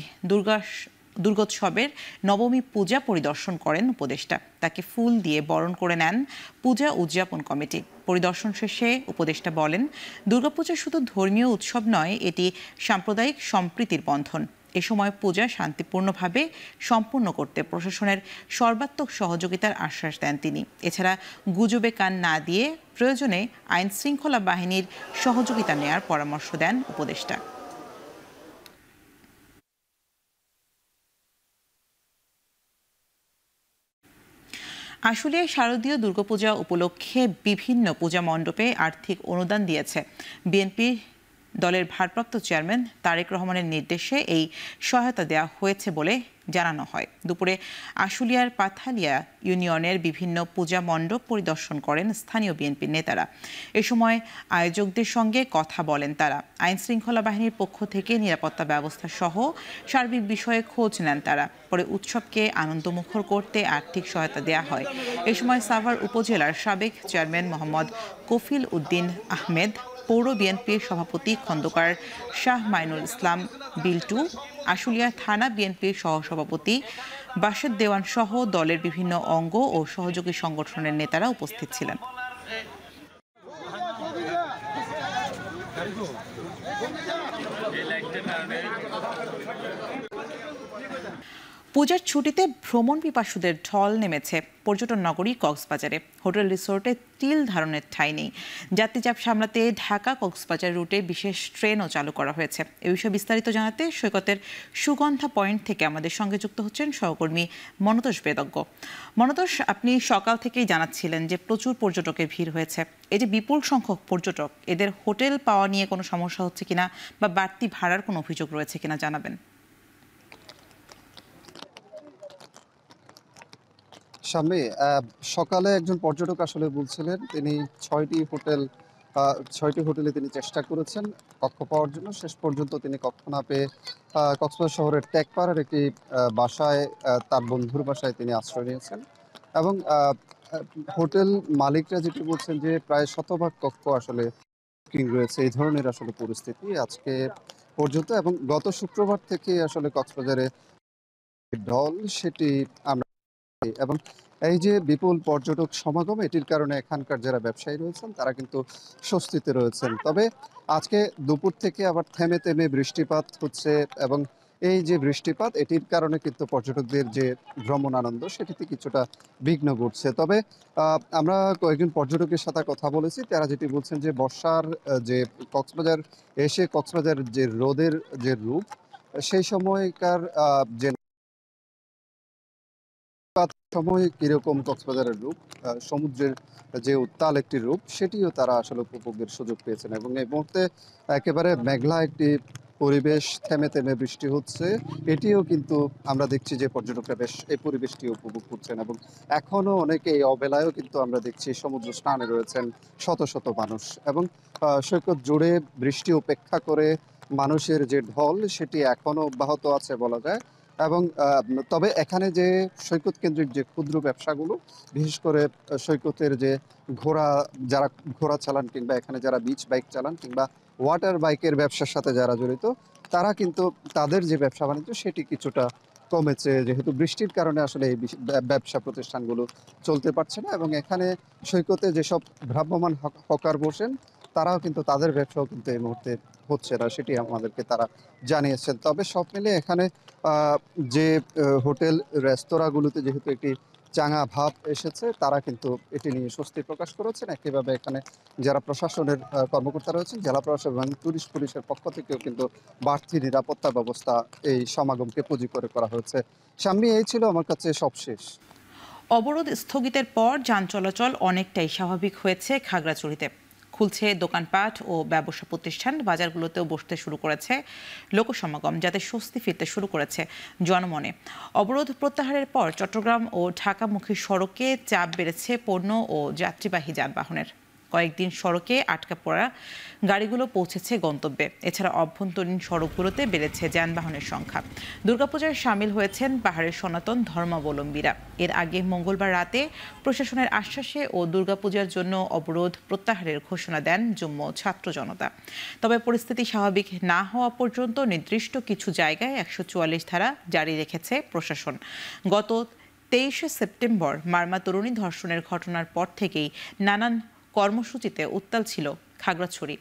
দুর্গোৎসবের নবমী পূজা পরিদর্শন করেন উপদেষ্টা। তাকে ফুল দিয়ে বরণ করে নেন পূজা উদযাপন কমিটি। পরিদর্শন শেষে উপদেষ্টা বলেন, দুর্গাপূজা শুধু ধর্মীয় উৎসব নয়, এটি সাম্প্রদায়িক সম্প্রীতির বন্ধন। এ সময় পূজা শান্তিপূর্ণভাবে সম্পূর্ণ করতে প্রশাসনের সর্বাত্মক সহযোগিতার আশ্বাস দেন তিনি। এছাড়া গুজবে কান না দিয়ে প্রয়োজনে আইন শৃঙ্খলা বাহিনীর সহযোগিতা নেয়ার পরামর্শ দেন উপদেষ্টা। আশুলিয়ায় শারদীয় দুর্গাপূজা উপলক্ষে বিভিন্ন পূজা মণ্ডপে আর্থিক অনুদান দিয়েছে বিএনপি দলের ভারপ্রাপ্ত চেয়ারম্যান তারেক রহমানের নির্দেশে এই সহায়তা দেওয়া হয়েছে বলে জানানো হয়। দুপুরে আশুলিয়ার পাথালিয়া ইউনিয়নের বিভিন্ন পূজা মণ্ডপ পরিদর্শন করেন স্থানীয় বিএনপির নেতারা। এ সময় আয়োজকদের সঙ্গে কথা বলেন তারা। আইন শৃঙ্খলা বাহিনীর পক্ষ থেকে নিরাপত্তা ব্যবস্থা সহ সার্বিক বিষয়ে খোঁজ নেন তারা। পরে উৎসবকে আনন্দমুখর করতে আর্থিক সহায়তা দেওয়া হয়। এ সময় সাভার উপজেলার সাবেক চেয়ারম্যান মোহাম্মদ কফিল উদ্দিন আহমেদ, পৌর বিএনপির সভাপতি খন্দকার শাহ মাইনুল ইসলাম বিল্টু, আশুলিয়া থানা বিএনপির সহসভাপতি বাশেদ দেওয়ান সহ দলের বিভিন্ন অঙ্গ ও সহযোগী সংগঠনের নেতারা উপস্থিত ছিলেন। পূজার ছুটিতে ভ্রমণ পিপাসুদের ঢল নেমেছে পর্যটন নগরী কক্সবাজারে। হোটেল রিসোর্টে তিল ধারণের ঠাঁই নেই। যাত্রীচাপ সামলাতে ঢাকা কক্সবাজার রুটে বিশেষ ট্রেনও চালু করা হয়েছে। এ বিষয়ে বিস্তারিত জানাতে সৈকতের সুগন্ধা পয়েন্ট থেকে আমাদের সঙ্গে যুক্ত হচ্ছেন সহকর্মী মনতোষ বেদজ্ঞ। মনতোষ, আপনি সকাল থেকেই জানাচ্ছিলেন যে প্রচুর পর্যটকের ভিড় হয়েছে। এই যে বিপুল সংখ্যক পর্যটক, এদের হোটেল পাওয়া নিয়ে কোনো সমস্যা হচ্ছে কিনা বা বাড়তি ভাড়ার কোনো অভিযোগ রয়েছে কিনা জানাবেন। স্বামী, সকালে একজন পর্যটক আসলে বলছিলেন তিনি 6টি হোটেলে তিনি চেষ্টা করেছেন কক্ষ পাওয়ার জন্য। শেষ পর্যন্ত তিনি কক্ষ না পেয়ে কক্সবাজার শহরের টেকপাড়ার একটি বাসায়, তার বন্ধুর বাসায় তিনি আশ্রয় নিয়েছেন। এবং হোটেল মালিকরা যেটি বলছেন যে প্রায় শতভাগ কক্ষ আসলে বুকিং রয়েছে। এই ধরনের আসলে পরিস্থিতি আজকে পর্যন্ত। এবং গত শুক্রবার থেকে আসলে কক্সবাজারে ঢল সেটি আমরা, এবং এই যে বিপুল পর্যটক সমাগম, এটির কারণে এখানকার যারা ব্যবসায়ী রয়েছেন তারা কিন্তু স্বস্তিতে রয়েছেন। তবে আজকে দুপুর থেকে আবার থেমে থেমে বৃষ্টিপাত হচ্ছে এবং এই যে বৃষ্টিপাত, এটির কারণে কিন্তু পর্যটকদের যে ভ্রমণ আনন্দ সেটিতে কিছুটা বিঘ্ন ঘটছে। তবে আমরা কয়েকজন পর্যটকের সাথে কথা বলেছি, তারা যেটি বলছেন যে বর্ষার যে কক্সবাজার যে রোদের যে রূপ, সেই সময়কার যে সময় কিরকম কক্সবাজারের রূপ, সমুদ্রের যে উত্তাল একটি রূপ, সেটিও তারা আসলে উপভোগের সুযোগ পেয়েছেন। এবং এই মুহূর্তে একেবারে মেঘলা একটি পরিবেশ, থেমে থেমে বৃষ্টি হচ্ছে, এটিও কিন্তু আমরা দেখছি যে পর্যটকরা বেশ এই পরিবেশটি উপভোগ করছেন। এবং এখনো অনেকে এই অবেলায়ও কিন্তু আমরা দেখছি সমুদ্র স্নানে রয়েছেন শত শত মানুষ। এবং সৈকত জুড়ে বৃষ্টি উপেক্ষা করে মানুষের যে ঢল সেটি এখনো অব্যাহত আছে বলা যায়। এবং তবে এখানে যে সৈকত কেন্দ্রিক যে ক্ষুদ্র ব্যবসাগুলো, বিশেষ করে সৈকতের যে যারা ঘোড়া চালান কিংবা এখানে যারা বিচ বাইক চালান কিংবা ওয়াটার বাইকের ব্যবসার সাথে যারা জড়িত, তারা কিন্তু তাদের যে ব্যবসা বাণিজ্য সেটি কিছুটা কমেছে, যেহেতু বৃষ্টির কারণে আসলে এই ব্যবসা প্রতিষ্ঠানগুলো চলতে পারছে না। এবং এখানে সৈকতে যেসব ভ্রাম্যমাণ হকার বসেন, তারাও কিন্তু তাদের ব্যবসাও কিন্তু এই মুহূর্তে হচ্ছে না, সেটি আমাদেরকে তারা জানিয়েছেন। তবে সব মিলে এখানে যে হোটেল রেস্তোরাঁগুলোতে যেহেতু একটি চাঙা ভাব এসেছে, তারা কিন্তু এটি নিয়ে স্বস্তি প্রকাশ করেছেন। একইভাবে এখানে যারা প্রশাসনের কর্মকর্তা রয়েছেন, জেলা প্রশাসন এবং পুলিশের পক্ষ থেকেও কিন্তু বাড়তি নিরাপত্তা ব্যবস্থা এই সমাগমকে পুঁজি করে করা হয়েছে। সাম্মি, এই ছিল আমার কাছে সবশেষ। অবরোধ স্থগিতের পর যান চলাচল অনেকটাই স্বাভাবিক হয়েছে খাগড়াছড়িতে। খুলছে দোকানপাট ও ব্যবসা প্রতিষ্ঠান, বাজারগুলোতেও বসতে শুরু করেছে লোকসমাগম, যাতে স্বস্তি ফিরতে শুরু করেছে জনমনে। অবরোধ প্রত্যাহারের পর চট্টগ্রাম ও ঢাকামুখী সড়কে চাপ বেড়েছে পণ্য ও যাত্রীবাহী যানবাহনের। কয়েকদিন সড়কে আটকা পড়া গাড়িগুলো পৌঁছেছে গন্তব্যে। এছাড়া অভ্যন্তরীণ সড়কগুলোতে বেড়েছে যানবাহনের সংখ্যা। দুর্গাপূজায় সামিল হয়েছেন পাহাড়ের সনাতন ধর্মাবলম্বীরা। এর আগে মঙ্গলবার রাতে প্রশাসনের আশ্বাসে ও দুর্গাপূজার জন্য অবরোধ প্রত্যাহারের ঘোষণা দেন জুম্ম ছাত্র জনতা। তবে পরিস্থিতি স্বাভাবিক না হওয়া পর্যন্ত নির্দিষ্ট কিছু জায়গায় 144 ধারা জারি রেখেছে প্রশাসন। গত 23 সেপ্টেম্বর মারমা তরুণী ধর্ষণের ঘটনার পর থেকেই নানান কর্মসূচিতে উত্তাল ছিল খাগড়াছড়ি।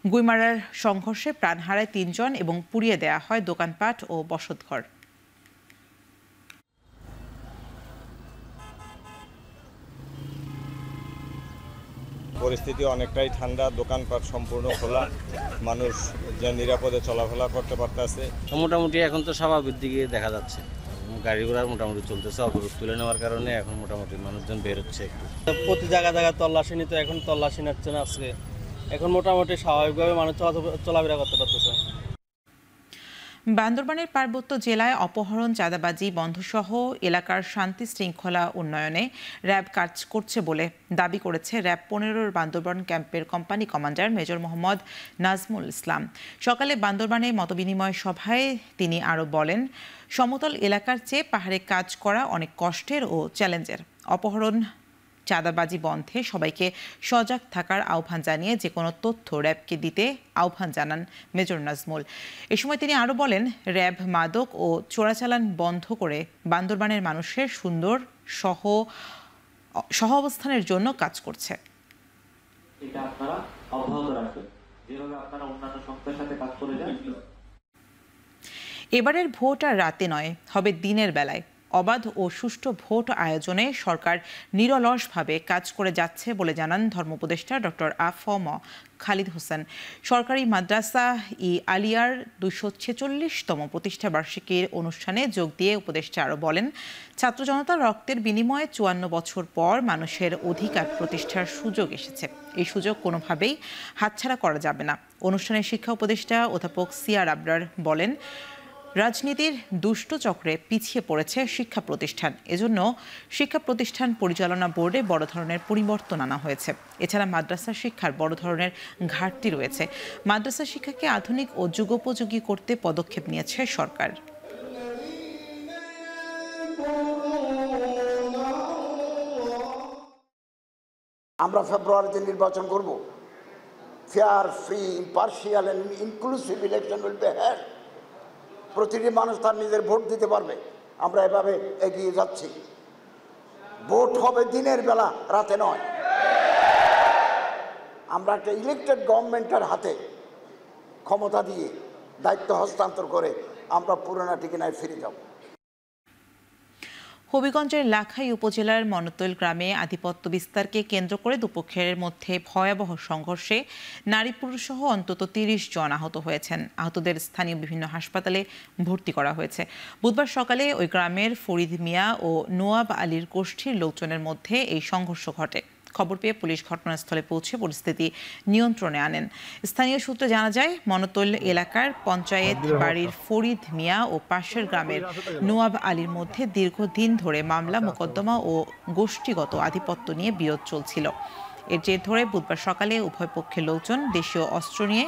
গুইমারার সংঘর্ষে প্রাণ হারায় 3 জন এবং পুড়িয়ে দেয়া হয় দোকানপাট ও বসতঘর। পরিস্থিতি অনেকটাই ঠান্ডা, দোকানপাট সম্পূর্ণ খোলা, মানুষ যে নিরাপদে চলাফেরা করতে পারতেছে। মোটামুটি এখন তো স্বাভাবিক দিকে দেখা যাচ্ছে, গাড়ি ঘোড়া মোটামুটি চলতেছে। অবরোধ তুলে নেওয়ার কারণে এখন মোটামুটি মানুষজন বের হচ্ছে একটু। প্রতি জায়গায় তল্লাশি নিতে, এখন তল্লাশি নিচ্ছে না আজকে। এখন মোটামুটি স্বাভাবিকভাবে মানুষ চলাফেরা করতে পারতেছে। বান্দরবানের পার্বত্য জেলায় অপহরণ, চাঁদাবাজি বন্ধসহ এলাকার শান্তি শৃঙ্খলা উন্নয়নে র্যাব কাজ করছে বলে দাবি করেছে র্যাব 15-র বান্দরবান ক্যাম্পের company commander major Mohammad Nazmul Islam. সকালে বান্দরবানে মতবিনিময় সভায় তিনি আরও বলেন, সমতল এলাকার চেয়ে পাহাড়ে কাজ করা অনেক কষ্টের ও চ্যালেঞ্জের। অপহরণ, চাঁদাবাজি বন্ধে সবাইকে সজাগ থাকার আহ্বান জানিয়ে যে কোনো তথ্য র্যাবকে দিতে আহ্বান জানান মেজর নাজমুল। এ সময় তিনি আরও বলেন, র্যাব মাদক ও চোরাচালান বন্ধ করে বান্দরবানের মানুষের সুন্দর সহ অবস্থানের জন্য কাজ করছে। এটা আপনারা অব্যাহত রাখবেন, যেভাবে আপনারা অন্যান্য সংস্থার সাথে কাজ করে যান। এবারের ভোট আর রাতে নয়, হবে দিনের বেলায়। অবাধ ও সুষ্ঠু ভোট আয়োজনে সরকার নিরলসভাবে কাজ করে যাচ্ছে বলে জানান ধর্মোপদেষ্টা ডক্টর আ.ফ.ম. খালিদ হোসেন। সরকারি মাদ্রাসা ই আলিয়ার 246তম প্রতিষ্ঠা বার্ষিকীর অনুষ্ঠানে যোগ দিয়ে উপদেষ্টা আরও বলেন, ছাত্র জনতার রক্তের বিনিময়ে 54 বছর পর মানুষের অধিকার প্রতিষ্ঠার সুযোগ এসেছে। এই সুযোগ কোনোভাবেই হাতছাড়া করা যাবে না। অনুষ্ঠানে শিক্ষা উপদেষ্টা অধ্যাপক সিয়ার আবরার বলেন, রাজনীতির দুষ্ট চক্রে পিছিয়ে পড়েছে শিক্ষা প্রতিষ্ঠান। এজন্য শিক্ষা প্রতিষ্ঠান পরিচালনা বোর্ডে বড় ধরনের পরিবর্তন আনা হয়েছে। এছাড়া মাদ্রাসা শিক্ষার বড় ধরনের ঘাটতি রয়েছে। মাদ্রাসা শিক্ষাকে আধুনিক ও যুগোপযোগী করতে পদক্ষেপ নিয়েছে সরকার। আমরা ফেব্রুয়ারিতে নির্বাচন করব। Fair, free, impartial and inclusive election will be held. প্রতিটি মানুষ তার নিজের ভোট দিতে পারবে। আমরা এভাবে এগিয়ে যাচ্ছি। ভোট হবে দিনের বেলা, রাতে নয়। আমরা একটা ইলেকটেড গভর্নমেন্টের হাতে ক্ষমতা দিয়ে দায়িত্ব হস্তান্তর করে আমরা পুরোনো ঠিকানায় ফিরে যাব। হবিগঞ্জের লাখাই উপজেলার মনতৈল গ্রামে আধিপত্য বিস্তারকে কেন্দ্র করে দুপক্ষের মধ্যে ভয়াবহ সংঘর্ষে নারী পুরুষ সহ অন্তত 30 জন আহত হয়েছেন। আহতদের স্থানীয় বিভিন্ন হাসপাতালে ভর্তি করা হয়েছে। বুধবার সকালে ওই গ্রামের ফরিদ মিয়া ও নোয়াব আলীর গোষ্ঠীর লোকজনের মধ্যে এই সংঘর্ষ ঘটে। খবর পেয়ে পুলিশ ঘটনাস্থলে পৌঁছে পরিস্থিতি নিয়ন্ত্রণে আনেন। স্থানীয় সূত্রে জানা যায়, মনতৈল এলাকার পঞ্চায়েত বাড়ির ফরিদ মিয়া ও পাশের গ্রামের নোয়াব আলীর মধ্যে দীর্ঘদিন ধরে মামলা মোকদ্দমা ও গোষ্ঠীগত আধিপত্য নিয়ে বিরোধ চলছিল। এর জের ধরে বুধবার সকালে উভয় পক্ষের লোকজন দেশীয় অস্ত্র নিয়ে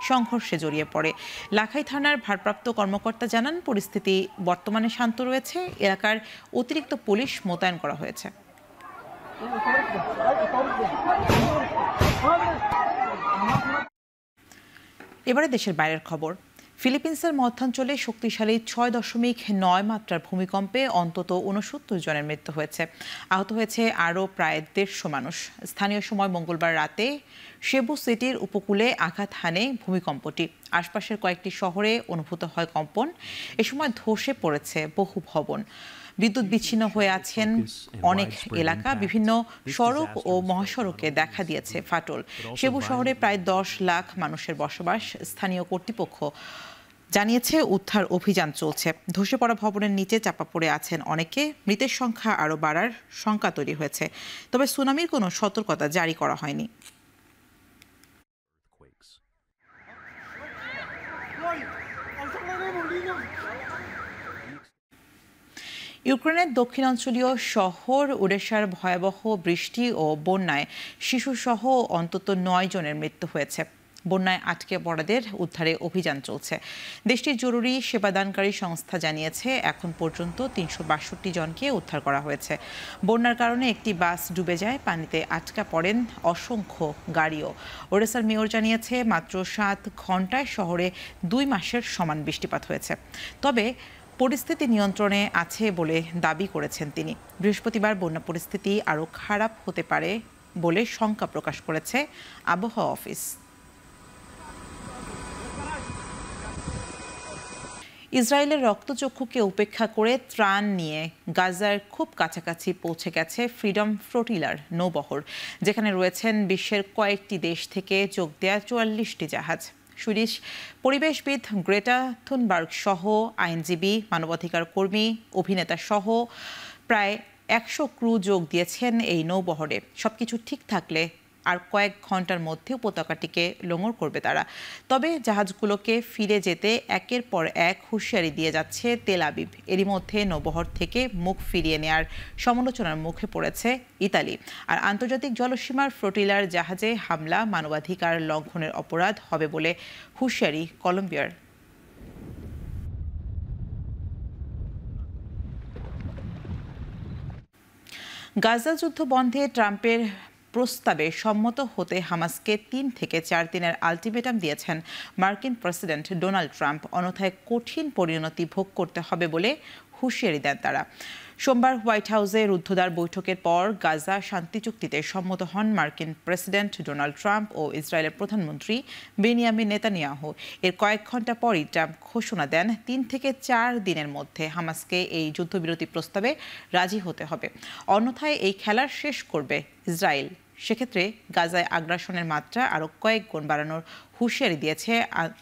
সংঘর্ষে জড়িয়ে পড়ে। লাখাই থানার ভারপ্রাপ্ত কর্মকর্তা জানান, পরিস্থিতি বর্তমানে শান্ত রয়েছে, এলাকার অতিরিক্ত পুলিশ মোতায়েন করা হয়েছে। এবারে দেশের বাইরের খবর। ফিলিপিন্সের মধ্যাঞ্চলে শক্তিশালী 6.9 মাত্রার ভূমিকম্পে অন্তত 69 জনের মৃত্যু হয়েছে। আহত হয়েছে আরও প্রায় 150 মানুষ। স্থানীয় সময় মঙ্গলবার রাতে সেবু সিটির উপকূলে আঘাত হানে ভূমিকম্পটি। আশপাশের কয়েকটি শহরে অনুভূত হয় কম্পন। এ সময় ধসে পড়েছে বহু ভবন, বিদ্যুৎ বিচ্ছিন্ন হয়ে আছেন অনেক এলাকা। বিভিন্ন সড়ক ও মহাসড়কে দেখা দিয়েছে ফাটল। সেবু শহরে প্রায় 10 লাখ মানুষের বসবাস। স্থানীয় কর্তৃপক্ষ জানিয়েছে উদ্ধার অভিযান চলছে। ধসে পড়া ভবনের নিচে চাপা পড়ে আছেন অনেকে। মৃতের সংখ্যা আরও বাড়ার শঙ্কা তৈরি হয়েছে, তবে সুনামির কোনো সতর্কতা জারি করা হয়নি। ইউক্রেনের দক্ষিণাঞ্চলীয় শহর ওডেসার ভয়াবহ বৃষ্টি ও বন্যায় শিশুসহ অন্তত 9 জনের মৃত্যু হয়েছে। বন্যায় আটকে পড়াদের উদ্ধারে অভিযান চলছে। দেশটির জরুরি সেবাদানকারী সংস্থা জানিয়েছে এখন পর্যন্ত 362 জনকে উদ্ধার করা হয়েছে। বন্যার কারণে একটি বাস ডুবে যায়, পানিতে আটকা পড়েন অসংখ্য গাড়িও। ওডেসার মেয়র জানিয়েছে মাত্র 7 ঘন্টায় শহরে 2 মাসের সমান বৃষ্টিপাত হয়েছে। তবে পরিস্থিতি নিয়ন্ত্রণে আছে বলে দাবি করেছেন তিনি। বৃহস্পতিবার বন্যা পরিস্থিতি আরও খারাপ হতে পারে বলে শঙ্কা প্রকাশ করেছে আবহাওয়া অফিস। ইসরায়েলের রক্তচক্ষুকে উপেক্ষা করে ত্রাণ নিয়ে গাজার খুব কাছাকাছি পৌঁছে গেছে ফ্রিডম ফ্লোটিলার নৌবহর, যেখানে রয়েছেন বিশ্বের কয়েকটি দেশ থেকে যোগ দেয়া 44টি জাহাজ। সুইডিশ পরিবেশবিদ গ্রেটা থুনবার্গ সহ আইনজীবী, মানবাধিকার কর্মী, অভিনেতা সহ প্রায় 100 ক্রু যোগ দিয়েছেন এই নৌবহরে। সবকিছু ঠিক থাকলে আর কয়েক ঘন্টার মধ্যে উপত্যকাটিকে লঙ্ঘন করবে তারা। তবে জাহাজগুলোকে ফিরে যেতে একের পর এক হুঁশিয়ারি দিয়ে যাচ্ছে তেল আবিব। এরই মধ্যে নৌবহর থেকে মুখ ফিরিয়ে নেয়ার সমালোচনার মুখে পড়েছে ইতালি। আর আন্তর্জাতিক জলসীমার ফ্লোটিলার জাহাজে হামলা মানবাধিকার লঙ্ঘনের অপরাধ হবে বলে হুঁশিয়ারি কলম্বিয়ার। গাজা যুদ্ধ বন্ধে ট্রাম্পের প্রস্তাবে সম্মত হতে হামাসকে 3 থেকে 4 দিনের আলটিমেটাম দিয়েছেন মার্কিন প্রেসিডেন্ট ডোনাল্ড ট্রাম্প। অন্যথায় কঠিন পরিণতি ভোগ করতে হবে বলে হুঁশিয়ারি দেন তারা। সোমবার হোয়াইট হাউসে রুদ্ধদ্বার বৈঠকের পর গাজা শান্তি চুক্তিতে সম্মত হন মার্কিন প্রেসিডেন্ট ডোনাল্ড ট্রাম্প ও ইসরায়েলের প্রধানমন্ত্রী বেনিয়ামিন নেতানিয়াহু। এর কয়েক ঘন্টা পরই ট্রাম্প ঘোষণা দেন 3 থেকে 4 দিনের মধ্যে হামাসকে এই যুদ্ধবিরতি প্রস্তাবে রাজি হতে হবে, অন্যথায় এই খেলার শেষ করবে ইসরায়েল। সেক্ষেত্রে গাজায় আগ্রাসনের মাত্রা আরও কয়েক গুণ বাড়ানোর হুঁশিয়ারি দিয়েছে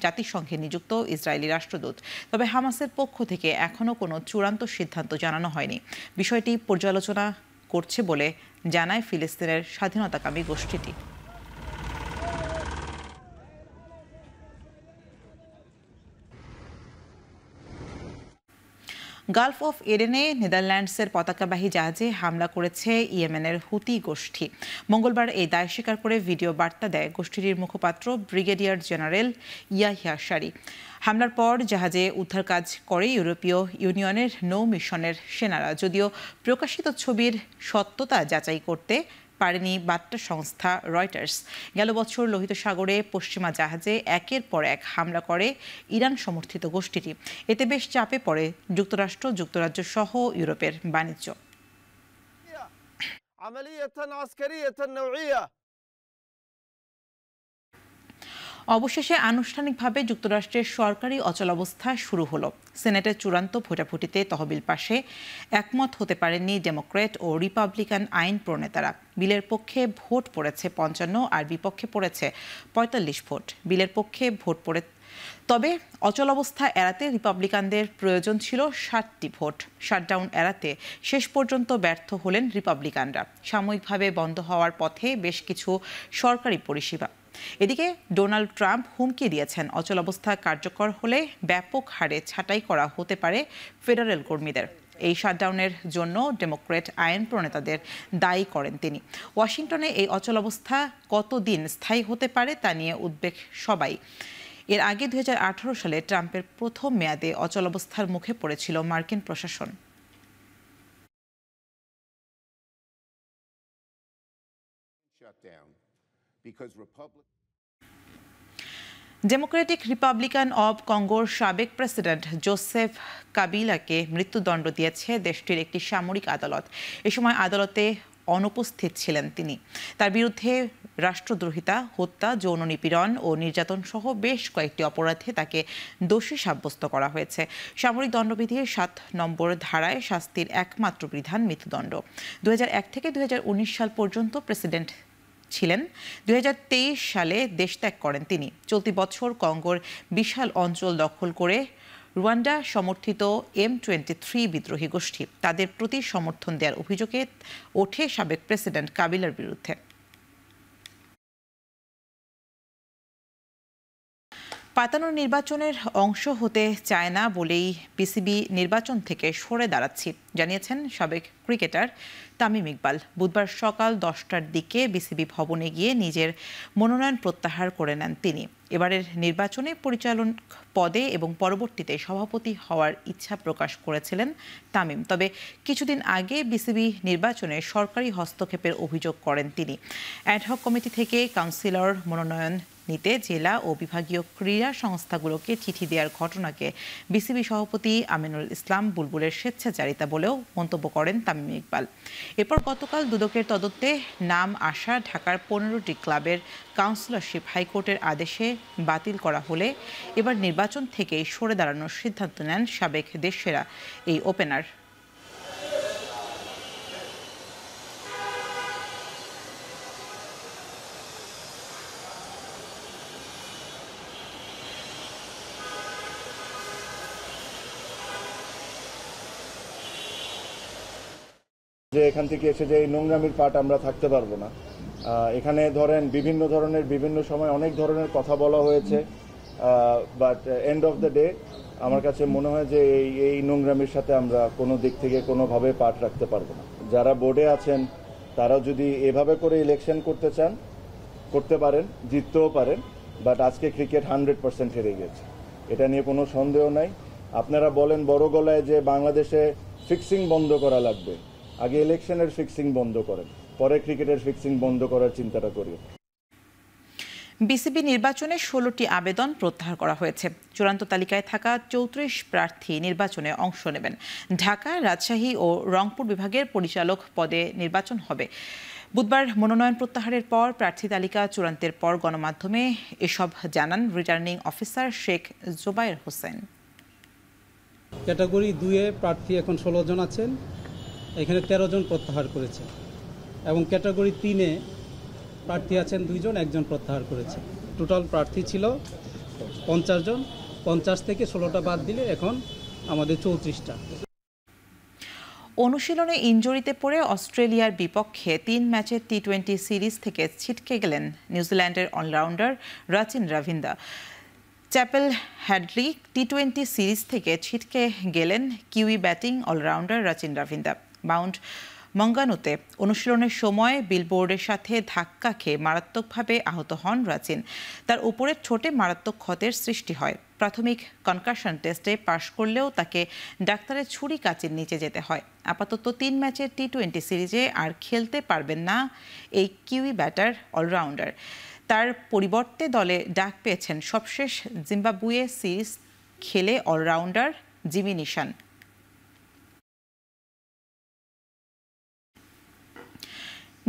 জাতিসংঘে নিযুক্ত ইসরায়েলি রাষ্ট্রদূত। তবে হামাসের পক্ষ থেকে এখনও কোনো চূড়ান্ত সিদ্ধান্ত জানানো হয়নি। বিষয়টি পর্যালোচনা করছে বলে জানায় ফিলিস্তিনের স্বাধীনতাকামী গোষ্ঠীটি। গালফ অফ এডেনে নেদারল্যান্ডসের পতাকাবাহী জাহাজে হামলা করেছে ইয়েমেনের হুতি গোষ্ঠী। মঙ্গলবার এই দায় স্বীকার করে ভিডিও বার্তা দেয় গোষ্ঠীটির মুখপাত্র ব্রিগেডিয়ার জেনারেল ইয়াহিয়া সারি। হামলার পর জাহাজে উদ্ধার কাজ করে ইউরোপীয় ইউনিয়নের নৌ মিশনের সেনারা। যদিও প্রকাশিত ছবির সত্যতা যাচাই করতে পারেনি বার্তা সংস্থা রয়টার্স। গেল বছর লোহিত সাগরে পশ্চিমা জাহাজে একের পর এক হামলা করে ইরান সমর্থিত গোষ্ঠীটি। এতে বেশ চাপে পড়ে যুক্তরাষ্ট্র, যুক্তরাজ্য সহ ইউরোপের বাণিজ্য। অবশেষে আনুষ্ঠানিকভাবে যুক্তরাষ্ট্রের সরকারি অচলাবস্থা শুরু হলো। সেনেটের চূড়ান্ত ভোটাভুটিতে তহবিল পাশে একমত হতে পারেননি ডেমোক্র্যাট ও রিপাবলিকান আইন প্রণেতারা। বিলের পক্ষে ভোট পড়েছে 55 আর বিপক্ষে পড়েছে 45 ভোট। বিলের পক্ষে ভোট পড়ে তবে অচলাবস্থা এড়াতে রিপাবলিকানদের প্রয়োজন ছিল 60টি ভোট। শাটডাউন এড়াতে শেষ পর্যন্ত ব্যর্থ হলেন রিপাবলিকানরা। সাময়িকভাবে বন্ধ হওয়ার পথে বেশ কিছু সরকারি পরিষেবা। এদিকে ডোনাল্ড ট্রাম্প হুমকি দিয়েছেন অচলাবস্থা কার্যকর হলে ব্যাপক হারে ছাঁটাই করা হতে পারে ফেডারেল কর্মীদের। এই শাটডাউনের জন্য ডেমোক্র্যাট আইন প্রণেতাদের দায়ী করেন তিনি। ওয়াশিংটনে এই অচলাবস্থা কতদিন স্থায়ী হতে পারে তা নিয়ে উদ্বেগ সবাই। এর আগে 2018 সালে ট্রাম্পের প্রথম মেয়াদে অচলাবস্থার মুখে পড়েছিল মার্কিন প্রশাসন। ডেমোক্রেটিক রিপাবলিকান অব কঙ্গোর সাবেক প্রেসিডেন্ট জোসেফ কাবিলাকে মৃত্যুদণ্ড দিয়েছে দেশটির একটি সামরিক আদালত। এ সময় আদালতে অনুপস্থিত ছিলেন তিনি। তার বিরুদ্ধে রাষ্ট্রদ্রোহিতা, হত্যা, যৌন নিপীড়ন ও নির্যাতন সহ বেশ কয়েকটি অপরাধে তাকে দোষী সাব্যস্ত করা হয়েছে। সামরিক দণ্ডবিধির 7 নম্বর ধারায় শাস্তির একমাত্র বিধান মৃত্যুদণ্ড। 2001 থেকে 2019 সাল পর্যন্ত প্রেসিডেন্ট ছিলেন। 2023 সালে দেশ ত্যাগ করেন তিনি। চলতি বছর কঙ্গোর বিশাল অঞ্চল দখল করে রুয়ান্ডা সমর্থিত M23 বিদ্রোহী গোষ্ঠী তাদের প্রতি সমর্থন দেওয়ার অভিযোগে ওঠে সাবেক প্রেসিডেন্ট কাবিলার বিরুদ্ধে। পাতানো নির্বাচনের অংশ হতে চায় না বলেই পিসিবি নির্বাচন থেকে সরে দাঁড়াচ্ছি জানিয়েছেন সাবেক ক্রিকেটার তামিম ইকবাল। বুধবার সকাল 10টার দিকে বিসিবি ভবনে গিয়ে নিজের মনোনয়ন প্রত্যাহার করে নেন তিনি। এবারের নির্বাচনে পরিচালক পদে এবং পরবর্তীতে সভাপতি হওয়ার ইচ্ছা প্রকাশ করেছিলেন তামিম। তবে কিছুদিন আগে বিসিবি নির্বাচনে সরকারি হস্তক্ষেপের অভিযোগ করেন তিনি। অ্যাডহক কমিটি থেকে কাউন্সিলর মনোনয়ন নিতে জেলা ও বিভাগীয় ক্রীড়া সংস্থাগুলোকে চিঠি দেওয়ার ঘটনাকে বিসিবি সভাপতি আমিনুল ইসলাম বুলবুলের স্বেচ্ছাচারিতা বলেও মন্তব্য করেন তামিম ইকবাল। এরপর গতকাল দুদকের তদন্তে নাম আসা ঢাকার 15টি ক্লাবের কাউন্সিলরশিপ হাইকোর্টের আদেশে বাতিল করা হলে এবার নির্বাচন থেকেই সরে দাঁড়ানোর সিদ্ধান্ত নেন সাবেক দেশসেরা এই ওপেনার। যে এখান থেকে এসে যে এই নোংরামির পার্ট আমরা থাকতে পারবো না। এখানে ধরেন বিভিন্ন সময় অনেক ধরনের কথা বলা হয়েছে, but end of the day আমার কাছে মনে হয় যে এই নোংরামির সাথে আমরা কোনো দিক থেকে কোনোভাবে পার্ট রাখতে পারবো না। যারা বোর্ডে আছেন তারা যদি এভাবে করে ইলেকশন করতে চান করতে পারেন, জিততেও পারেন, বাট আজকে ক্রিকেট 100% হেরে গেছে, এটা নিয়ে কোনো সন্দেহ নাই। আপনারা বলেন বড় গলায় যে বাংলাদেশে ফিক্সিং বন্ধ করা লাগবে, আগে ইলেকশনের ফিক্সিং বন্ধ করেন, পরে ক্রিকেটের ফিক্সিং বন্ধ করার চিন্তাটা করি। বিসিবি নির্বাচনে 16টি আবেদন প্রত্যাহার করা হয়েছে। চূড়ান্ত তালিকায় থাকা 34 প্রার্থী নির্বাচনে অংশ নেবেন। ঢাকা, রাজশাহী ও রংপুর বিভাগের পরিচালক পদে নির্বাচন হবে। বুধবার মনোনয়ন প্রত্যাহারের পর প্রার্থী তালিকা চূড়ান্তের পর গণমাধ্যমে এসব জানান returning officer Sheikh Jobayer Hossain. Category 2-এ প্রার্থী এখন 16 জন আছেন, এখানে 13 জন প্রত্যাহার করেছে, এবং ক্যাটাগরি 3-এ প্রার্থী আছেন 2 জন, 1 জন প্রত্যাহার করেছে। টোটাল প্রার্থী ছিল 50 জন, 50 থেকে 16টা বাদ দিলে এখন আমাদের 34টা। অনুশীলনে ইনজুরিতে পড়ে অস্ট্রেলিয়ার বিপক্ষে 3 ম্যাচের টি-20 সিরিজ থেকে ছিটকে গেলেন নিউজিল্যান্ডের allrounder Rachin Ravindra. Chappell Hadlee টি-20 সিরিজ থেকে ছিটকে গেলেন Kiwi batting allrounder Rachin Ravindra. Mount মঙ্গানুতে অনুশীলনের সময় বিলবোর্ডের সাথে ধাক্কা খেয়ে মারাত্মকভাবে আহত হন রাচিন। তার উপরের ঠোঁটে মারাত্মক ক্ষতের সৃষ্টি হয়। প্রাথমিক কনকাশন টেস্টে পাশ করলেও তাকে ডাক্তারের ছুরি কাঁচির নিচে যেতে হয়। আপাতত 3 ম্যাচের টি-20 সিরিজে আর খেলতে পারবেন না এই কিউই ব্যাটার অলরাউন্ডার। তার পরিবর্তে দলে ডাক পেয়েছেন সবশেষ জিম্বাবুয়ে সিরিজ খেলে অলরাউন্ডার জিমি নিশান।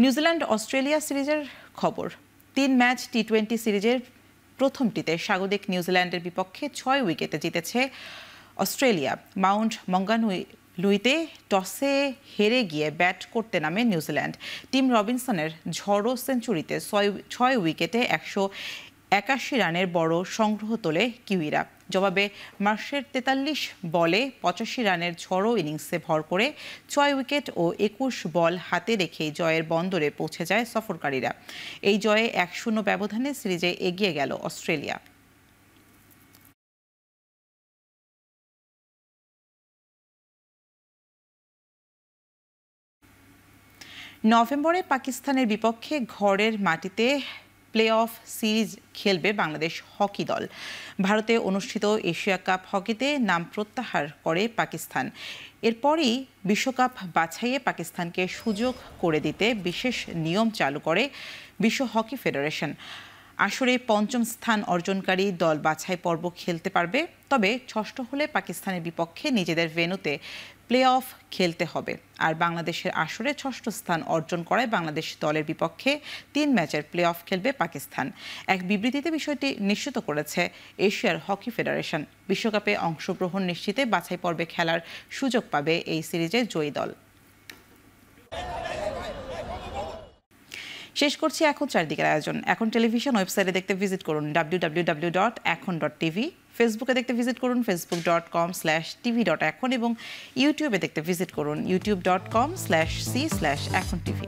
নিউজিল্যান্ড অস্ট্রেলিয়া সিরিজের খবর। 3 ম্যাচ টি-20 সিরিজের প্রথমটিতে স্বাগতিক নিউজিল্যান্ডের বিপক্ষে 6 উইকেটে জিতেছে অস্ট্রেলিয়া। মাউন্ট মঙ্গানুইতে টসে হেরে গিয়ে ব্যাট করতে নামে নিউজিল্যান্ড। টিম রবিনসনের ঝড়ো সেঞ্চুরিতে 6 উইকেটে 181 রানের বড় সংগ্রহ তোলে কিউইরা। জবাবে মার্শের 43 বলে 85 রানের ঝড়ো ইনিংসে ভর করে 6 উইকেট ও 21 বল হাতে রেখেই জয়ের বন্দরে পৌঁছে যায় সফরকারীরা। এই জয়ে 1-0 ব্যবধানে সিরিজে এগিয়ে গেল অস্ট্রেলিয়া। নভেম্বরে পাকিস্তানের বিপক্ষে ঘরের মাটিতে প্লে অফ সিরিজ খেলবে বাংলাদেশ হকি দল। ভারতে অনুষ্ঠিত এশিয়া কাপ হকিতে নাম প্রত্যাহার করে পাকিস্তান। এরপরই বিশ্বকাপ বাছাইয়ে পাকিস্তানকে সুযোগ করে দিতে বিশেষ নিয়ম চালু করে বিশ্ব হকি ফেডারেশন। আসরে পঞ্চম স্থান অর্জনকারী দল বাছাই পর্ব খেলতে পারবে, তবে ষষ্ঠ হলে পাকিস্তানের বিপক্ষে নিজেদের ভেন্যুতে প্লে অফ খেলতে হবে। আর বাংলাদেশের আসরে ষষ্ঠ স্থান অর্জন করায় বাংলাদেশ দলের বিপক্ষে 3 ম্যাচের প্লে অফ খেলবে পাকিস্তান। এক বিবৃতিতে বিষয়টি নিশ্চিত করেছে এশিয়ার হকি ফেডারেশন। বিশ্বকাপে অংশগ্রহণ নিশ্চিতে বাছাই পর্বে খেলার সুযোগ পাবে এই সিরিজের জয়ী দল। শেষ করছি এখন চারদিকের আয়োজন। এখন টেলিভিশন ওয়েবসাইটে দেখতে ভিজিট করুন www.ekhon.tv, ফেসবুকে দেখতে ভিজিট করুন facebook.com/tv.ekhon এবং ইউটিউবে দেখতে ভিজিট করুন youtube.com/c/ekhon tv।